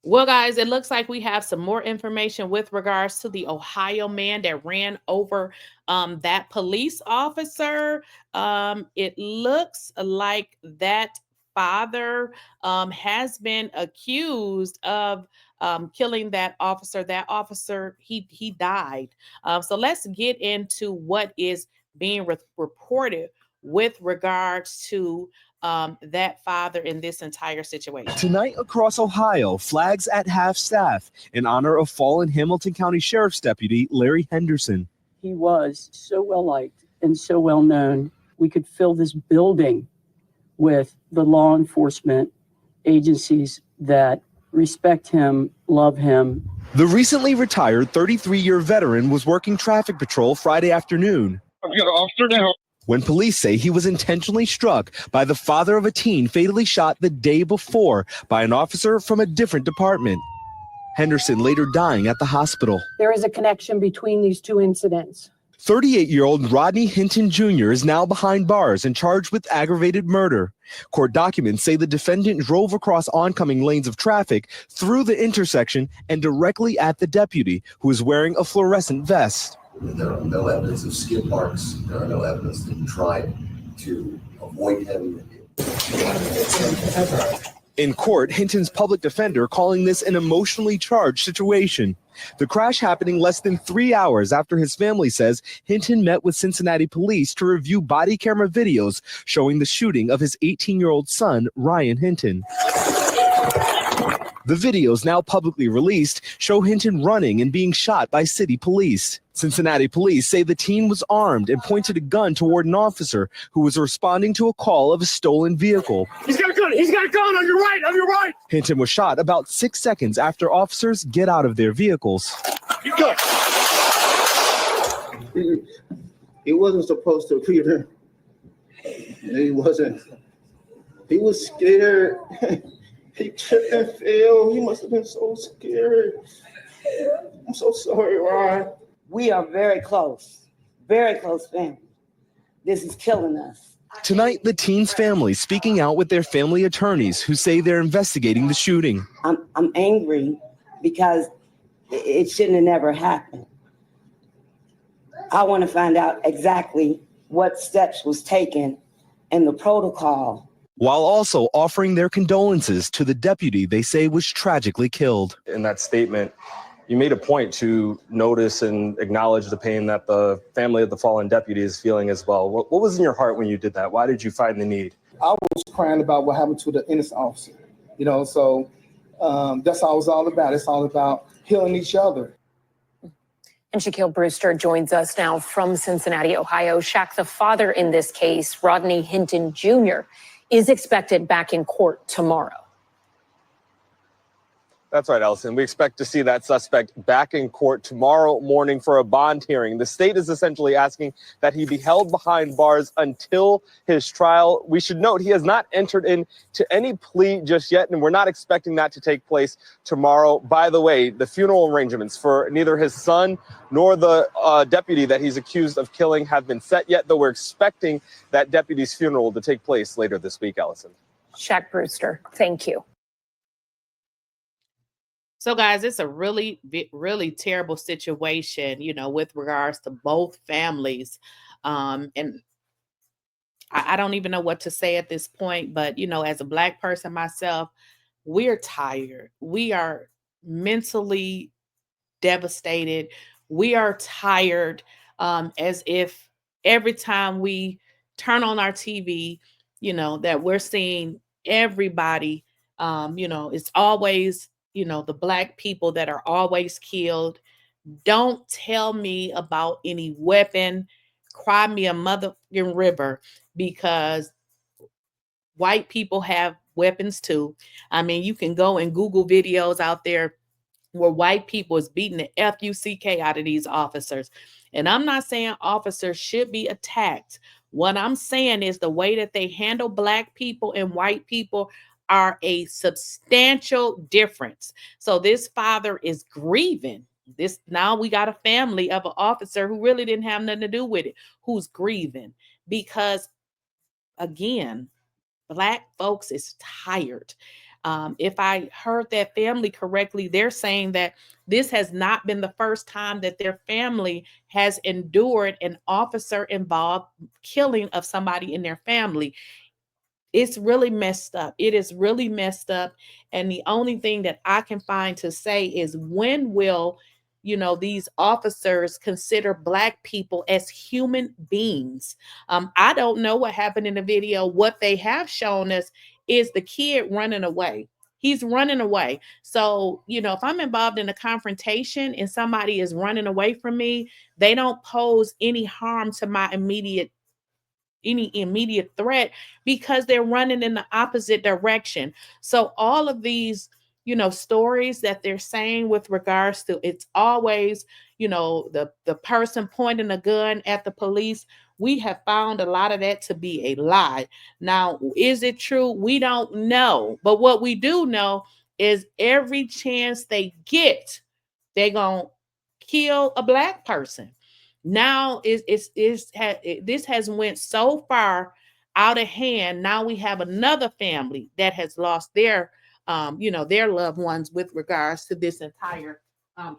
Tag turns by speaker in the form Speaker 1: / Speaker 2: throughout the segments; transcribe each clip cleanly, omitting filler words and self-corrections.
Speaker 1: Well, guys, it looks like we have some more information with regards to the Ohio man that ran over that police officer. It looks like that father has been accused of killing that officer. That officer, he died. So let's get into what is being reported with regards to that father in this entire situation.
Speaker 2: Tonight across Ohio, flags at half-staff in honor of fallen Hamilton County Sheriff's Deputy Larry Henderson.
Speaker 3: He was so well liked and so well known. We could fill this building with the law enforcement agencies that respect him, love him.
Speaker 2: The recently retired 33-year veteran was working traffic patrol Friday afternoon when police say he was intentionally struck by the father of a teen fatally shot the day before by an officer from a different department. Henderson later dying at the hospital.
Speaker 4: There is a connection between these two incidents.
Speaker 2: 38-year-old Rodney Hinton Jr. is now behind bars and charged with aggravated murder. Court documents say the defendant drove across oncoming lanes of traffic through the intersection and directly at the deputy, who was wearing a fluorescent vest.
Speaker 5: There are no evidence of skid marks. There are no evidence that he tried to avoid him.
Speaker 2: In court, Hinton's public defender calling this an emotionally charged situation. The crash happening less than 3 hours after his family says Hinton met with Cincinnati police to review body camera videos showing the shooting of his 18-year-old son, Ryan Hinton. The videos, now publicly released, show Hinton running and being shot by city police. Cincinnati police say the teen was armed and pointed a gun toward an officer who was responding to a call of a stolen vehicle.
Speaker 6: He's got a gun! He's got a gun! On your right! On your right!
Speaker 2: Hinton was shot about 6 seconds after officers get out of their vehicles.
Speaker 6: Go.
Speaker 7: He wasn't supposed to be there. He wasn't. He was scared. He tripped and fell. He must have been so scared. I'm so sorry, Ryan.
Speaker 8: We are very close family. This is killing us.
Speaker 2: Tonight, the teen's family speaking out with their family attorneys who say they're investigating the shooting.
Speaker 8: I'm angry because it shouldn't have never happened. I want to find out exactly what steps was taken and the protocol.
Speaker 2: While also offering their condolences to the deputy they say was tragically killed.
Speaker 9: In that statement, you made a point to notice and acknowledge the pain that the family of the fallen deputy is feeling as well. What was in your heart when you did that? Why did you find the need?
Speaker 7: I was crying about what happened to the innocent officer, so that's all it's all about. It's all about healing each other.
Speaker 4: And Shaquille Brewster joins us now from Cincinnati, Ohio. Shaq, the father in this case, Rodney Hinton Jr., is expected back in court tomorrow.
Speaker 9: That's right, Ellison. We expect to see that suspect back in court tomorrow morning for a bond hearing. The state is essentially asking that he be held behind bars until his trial. We should note he has not entered into any plea just yet, and we're not expecting that to take place tomorrow. By the way, the funeral arrangements for neither his son nor the deputy that he's accused of killing have been set yet, though we're expecting that deputy's funeral to take place later this week, Ellison.
Speaker 4: Shaq Brewster, thank you.
Speaker 1: So, guys, it's a really, really terrible situation, with regards to both families. And I don't even know what to say at this point, but, as a Black person myself, we're tired. We are mentally devastated. We are tired, as if every time we turn on our TV, that we're seeing everybody, it's always the Black people that are always killed. Don't tell me about any weapon. Cry me a motherfucking river, because white people have weapons too. I mean, you can go and Google videos out there where white people is beating the F-U-C-K out of these officers. And I'm not saying officers should be attacked. What I'm saying is the way that they handle Black people and white people are a substantial difference. So this father is grieving. Now we got a family of an officer who really didn't have nothing to do with it, who's grieving because, again, Black folks is tired. If I heard that family correctly, they're saying that this has not been the first time that their family has endured an officer involved killing of somebody in their family. It's really messed up. It is really messed up. And the only thing that I can find to say is, when will, these officers consider Black people as human beings? I don't know what happened in the video. What they have shown us is the kid running away. He's running away. So, if I'm involved in a confrontation and somebody is running away from me, they don't pose any harm to my immediate threat because they're running in the opposite direction. So all of these, stories that they're saying with regards to, it's always, the person pointing a gun at the police. We have found a lot of that to be a lie. Now, is it true? We don't know. But what we do know is every chance they get, they're going to kill a Black person. Now this has went so far out of hand. Now we have another family that has lost their their loved ones with regards to this entire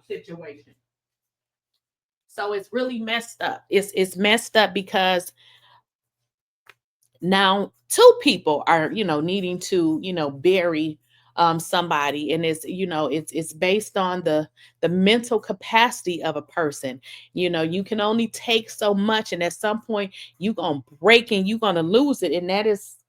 Speaker 1: situation. So it's really messed up. It's messed up because now two people are needing to bury somebody, and it's based on the mental capacity of a person. You can only take so much, and at some point you're gonna break and you're gonna lose it, and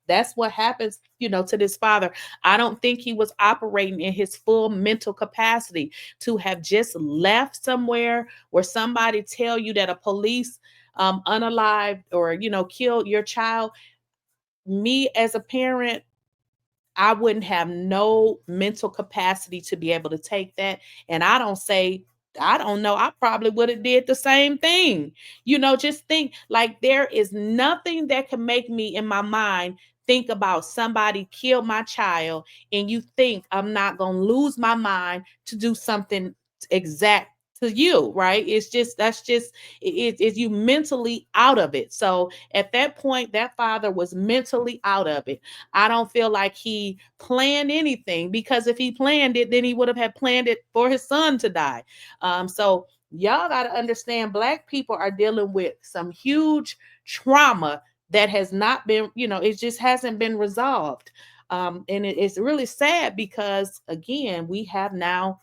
Speaker 1: that's what happens to this father. I don't think he was operating in his full mental capacity to have just left somewhere where somebody tell you that a police unalived or killed your child. Me as a parent, I wouldn't have no mental capacity to be able to take that. And I don't know, I probably would have did the same thing. Just think, like, there is nothing that can make me in my mind think about somebody killed my child and you think I'm not going to lose my mind to do something exact to you, right? It's you mentally out of it. So at that point, that father was mentally out of it. I don't feel like he planned anything, because if he planned it, then he would have had planned it for his son to die. So y'all got to understand, Black people are dealing with some huge trauma that has not been, it just hasn't been resolved. And it's really sad because, again, we have now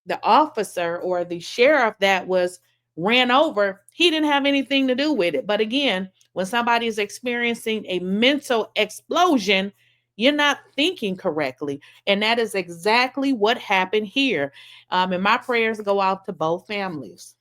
Speaker 1: the officer or the sheriff that was ran over. He didn't have anything to do with it. But again, when somebody is experiencing a mental explosion, you're not thinking correctly. And that is exactly what happened here. And my prayers go out to both families.